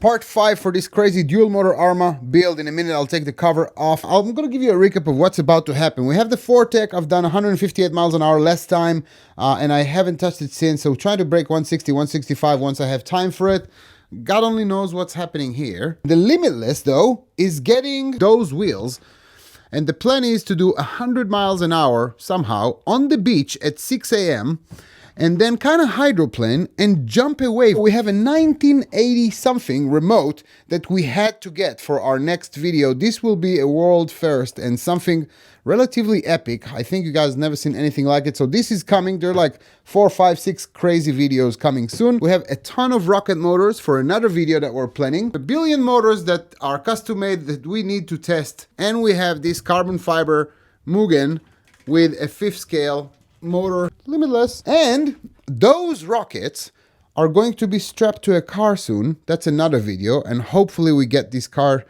part 5 for this crazy dual motor Arma build. In a minute, I'll take the cover off. I'm going to give you a recap of what's about to happen. We have the Fortec. I've done 158 miles an hour last time, and I haven't touched it since. So trying to break 160, 165 once I have time for it. God only knows what's happening here. The Limitless, though, is getting those wheels. And the plan is to do 100 miles an hour somehow on the beach at 6 a.m. and then kind of hydroplane and jump away. We have a 1980 something remote that we had to get for our next video. This will be a world first and something relatively epic. I think you guys never seen anything like it. So this is coming. There are like 4, 5, 6 crazy videos coming soon. We have a ton of rocket motors for another video that we're planning. A billion motors that are custom made that we need to test. And we have this carbon fiber Mugen with a 5th scale motor, Limitless. And those rockets are going to be strapped to a car soon. That's another video. And hopefully we get this car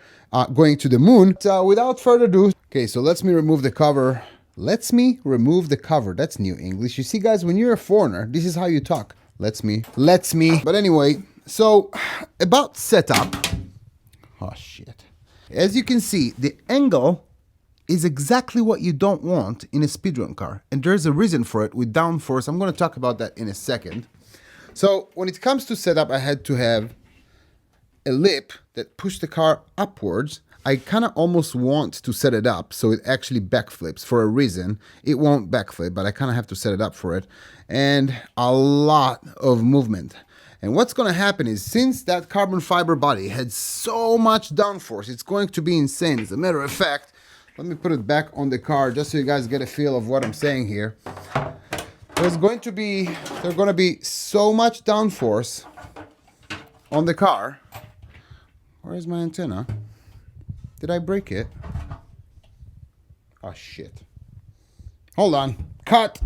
going to the moon. So without further ado, okay, so let's me remove the cover. Let's me remove the cover. That's new English. You see, guys, when you're a foreigner, this is how you talk. Let's me. But anyway, so about setup. Oh, shit. As you can see, the angle is exactly what you don't want in a speedrun car. And there's a reason for it with downforce. I'm going to talk about that in a second. So when it comes to setup, I had to have a lip that pushed the car upwards. I kind of almost want to set it up so it actually backflips for a reason. It won't backflip, but I kind of have to set it up for it. And a lot of movement. And what's going to happen is, since that carbon fiber body had so much downforce, it's going to be insane. As a matter of fact, let me put it back on the car just so you guys get a feel of what I'm saying here. There's going to be so much downforce on the car. Where's my antenna? Did I break it? Oh, shit. Hold on. Cut.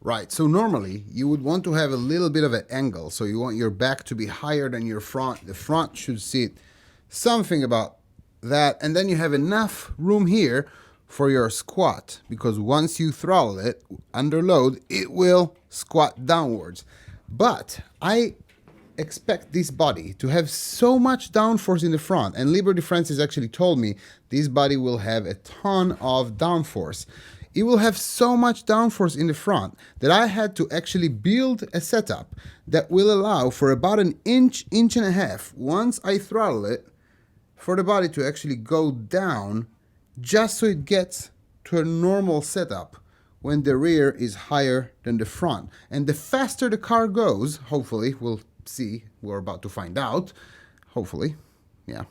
Right, so normally you would want to have a little bit of an angle. So you want your back to be higher than your front. The front should sit something about that. And then you have enough room here for your squat. Because once you throttle it under load, it will squat downwards. But I expect this body to have so much downforce in the front, and Liberty Francis actually told me this body will have a ton of downforce. It will have so much downforce in the front that I had to actually build a setup that will allow for about an inch and a half, once I throttle it, for the body to actually go down, just so it gets to a normal setup when the rear is higher than the front. And the faster the car goes, hopefully, we'll see, we're about to find out, hopefully, yeah,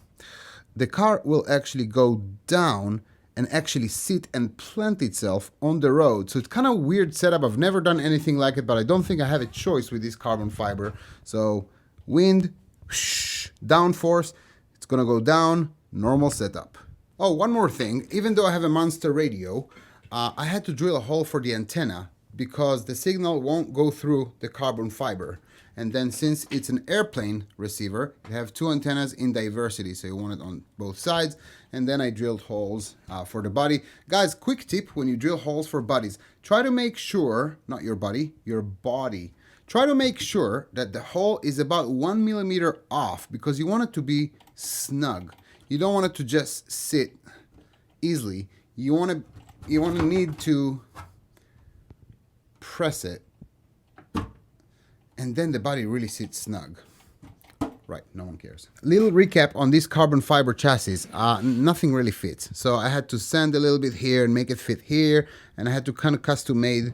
the car will actually go down and actually sit and plant itself on the road. So it's kind of weird setup. I've never done anything like it, but I don't think I have a choice with this carbon fiber. So wind, downforce, it's gonna go down, normal setup. Oh, one more thing, even though I have a monster radio, I had to drill a hole for the antenna because the signal won't go through the carbon fiber. And then since it's an airplane receiver, you have 2 antennas in diversity. So you want it on both sides. And then I drilled holes for the body. Guys, quick tip when you drill holes for bodies, try to make sure, not your body, your body. Try to make sure that the hole is about 1 millimeter off because you want it to be snug. You don't want it to just sit easily. You want to need to press it. And then the body really sits snug. Right, no one cares. Little recap on this carbon fiber chassis. Nothing really fits. So I had to sand a little bit here and make it fit here. And I had to kind of custom made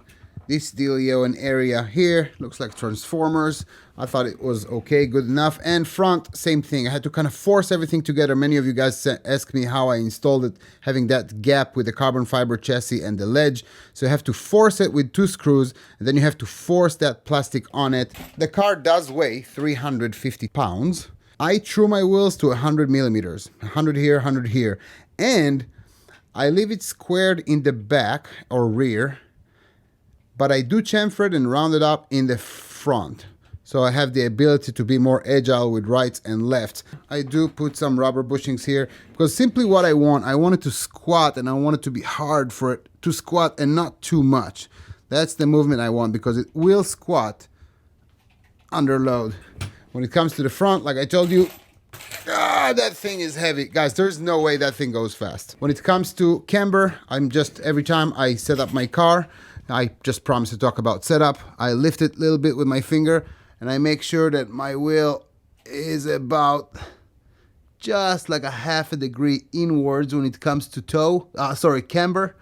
this dealio and area here. Looks like transformers. I thought it was okay, good enough. And front, same thing. I had to kind of force everything together. Many of you guys asked me how I installed it, having that gap with the carbon fiber chassis and the ledge. So you have to force it with 2 screws, and then you have to force that plastic on it. The car does weigh 350 pounds. I true my wheels to 100 millimeters, 100 here, 100 here. And I leave it squared in the back or rear, but I do chamfer it and round it up in the front. So I have the ability to be more agile with rights and lefts. I do put some rubber bushings here because simply what I want it to squat, and I want it to be hard for it to squat and not too much. That's the movement I want because it will squat under load. When it comes to the front, like I told you, God, that thing is heavy. Guys, there's no way that thing goes fast. When it comes to camber, every time I set up my car, I just promise to talk about setup. I lift it a little bit with my finger and I make sure that my wheel is about just like a half a degree inwards when it comes to camber.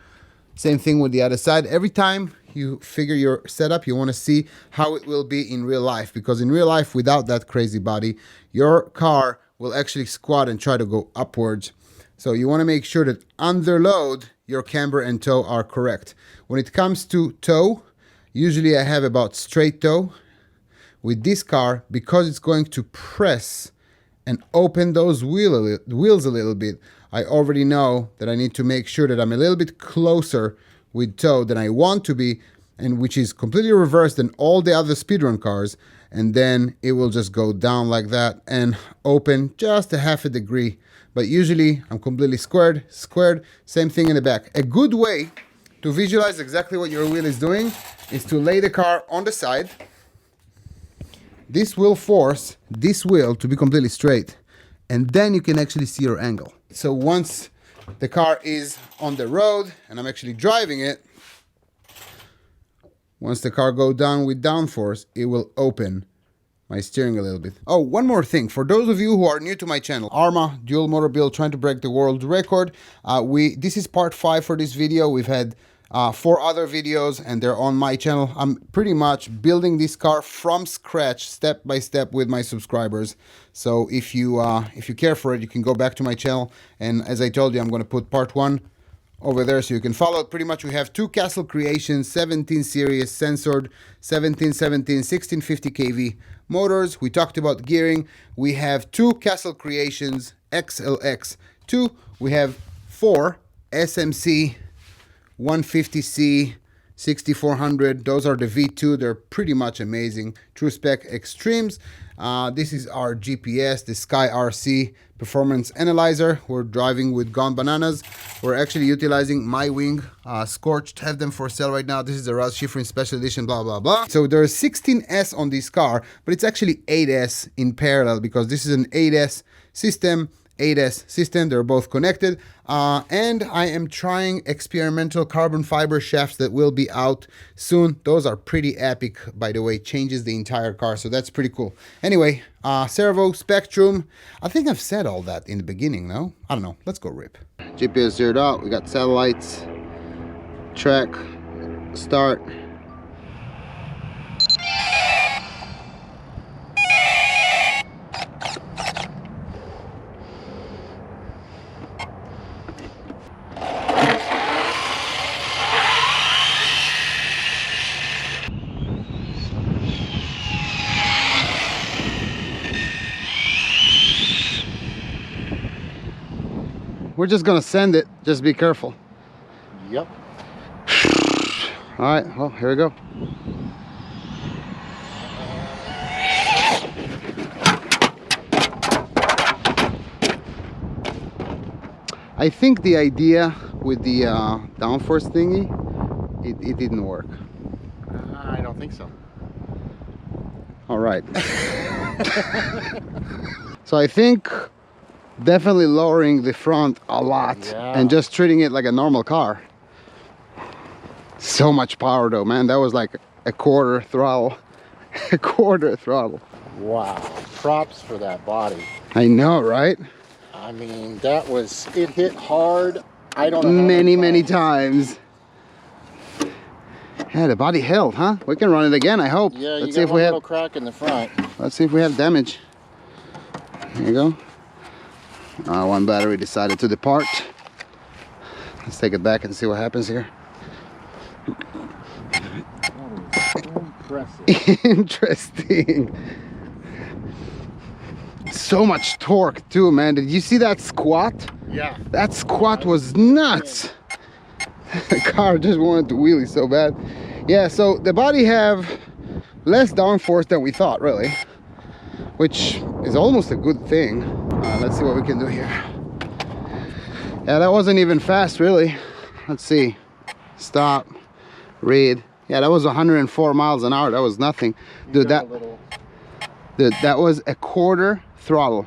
Same thing with the other side. Every time you figure your setup, you want to see how it will be in real life, because in real life, without that crazy body, your car will actually squat and try to go upwards. So you want to make sure that under load, your camber and toe are correct. When it comes to toe, usually I have about straight toe. With this car, because it's going to press and open those wheels a little bit, I already know that I need to make sure that I'm a little bit closer with toe than I want to be, and which is completely reversed than all the other speedrun cars, and then it will just go down like that and open just a half a degree. But usually I'm completely squared, same thing in the back. A good way to visualize exactly what your wheel is doing is to lay the car on the side. This will force this wheel to be completely straight, and then you can actually see your angle. So once the car is on the road and I'm actually driving it, once the car goes down with downforce, it will open my steering a little bit. Oh, one more thing. For those of you who are new to my channel, Arma, dual motor build, trying to break the world record. This is part 5 for this video. We've had 4 other videos and they're on my channel. I'm pretty much building this car from scratch, step by step, with my subscribers. So if you care for it, you can go back to my channel, and as I told you, I'm going to put part 1 over there so you can follow it. Pretty much we have 2 castle creations, 17 series censored, 1717 1650 kV motors. We talked about gearing. We have 2 castle creations XLX2. We have 4 SMC 150C 6400. Those are the V2. They're pretty much amazing. True spec extremes. This is our GPS, the Sky RC performance analyzer. We're driving with Gone Bananas. We're actually utilizing My Wing Scorched. Have them for sale right now. This is the Shifrin special edition, blah, blah, blah. So there's 16S on this car, but it's actually 8S in parallel, because this is an 8S system. They're both connected, and I am trying experimental carbon fiber shafts that will be out soon. Those are pretty epic, by the way. Changes the entire car, so that's pretty cool. Anyway, servo, spectrum, I think I've said all that in the beginning. No, I don't know, let's go rip. GPS zeroed out, we got satellites, track, start. We're just gonna send it, just be careful. Yep. All right, well, here we go. I think the idea with the downforce thingy, it didn't work. I don't think so. All right. So I think definitely lowering the front a lot, and just treating it like a normal car. So much power though, man. That was like a quarter throttle. A quarter throttle. Wow. Props for that body. I know, right? I mean, it hit hard. I don't know. Many times. Yeah, the body held, huh? We can run it again, I hope. Yeah, let's see if we a have little crack in the front. Let's see if we have damage. There you go. One battery decided to depart. Let's take it back and see what happens here. That is impressive. Interesting. So much torque too, man. Did you see that squat? Yeah. That squat was nuts. The car just wanted to wheelie so bad. Yeah, so the body have less downforce than we thought, really, which is almost a good thing. Let's see what we can do here. Yeah, that wasn't even fast, really. Let's see. Stop. Read. Yeah, that was 104 miles an hour. That was nothing. Dude, that was a quarter throttle.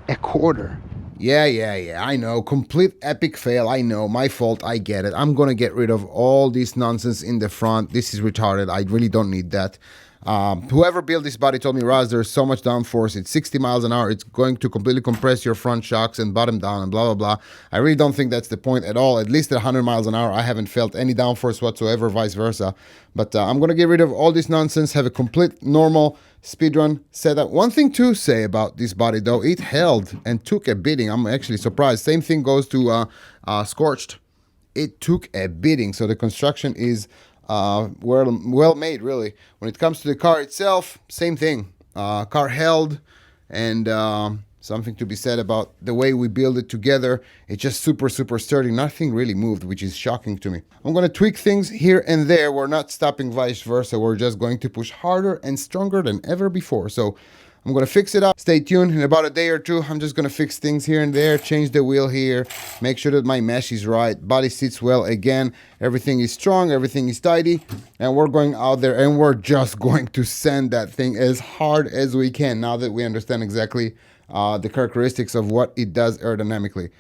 A quarter. Yeah, I know. Complete epic fail. I know. My fault. I get it. I'm gonna get rid of all this nonsense in the front. This is retarded. I really don't need that. Whoever built this body told me, Raz, there's so much downforce. It's 60 miles an hour. It's going to completely compress your front shocks and bottom down and blah, blah, blah. I really don't think that's the point at all. At least at 100 miles an hour, I haven't felt any downforce whatsoever, vice versa. But I'm going to get rid of all this nonsense, have a complete normal speedrun setup. One thing to say about this body, though, it held and took a beating. I'm actually surprised. Same thing goes to Scorched. It took a beating. So the construction is well made, really. When it comes to the car itself, same thing. Car held, and something to be said about the way we build it together. It's just super sturdy. Nothing really moved, which is shocking to me. I'm going to tweak things here and there. We're not stopping, vice versa. We're just going to push harder and stronger than ever before. So I'm going to fix it up. Stay tuned. In about a day or two, I'm just going to fix things here and there, change the wheel here, make sure that my mesh is right, body sits well again, everything is strong, everything is tidy, and we're going out there and we're just going to send that thing as hard as we can now that we understand exactly the characteristics of what it does aerodynamically.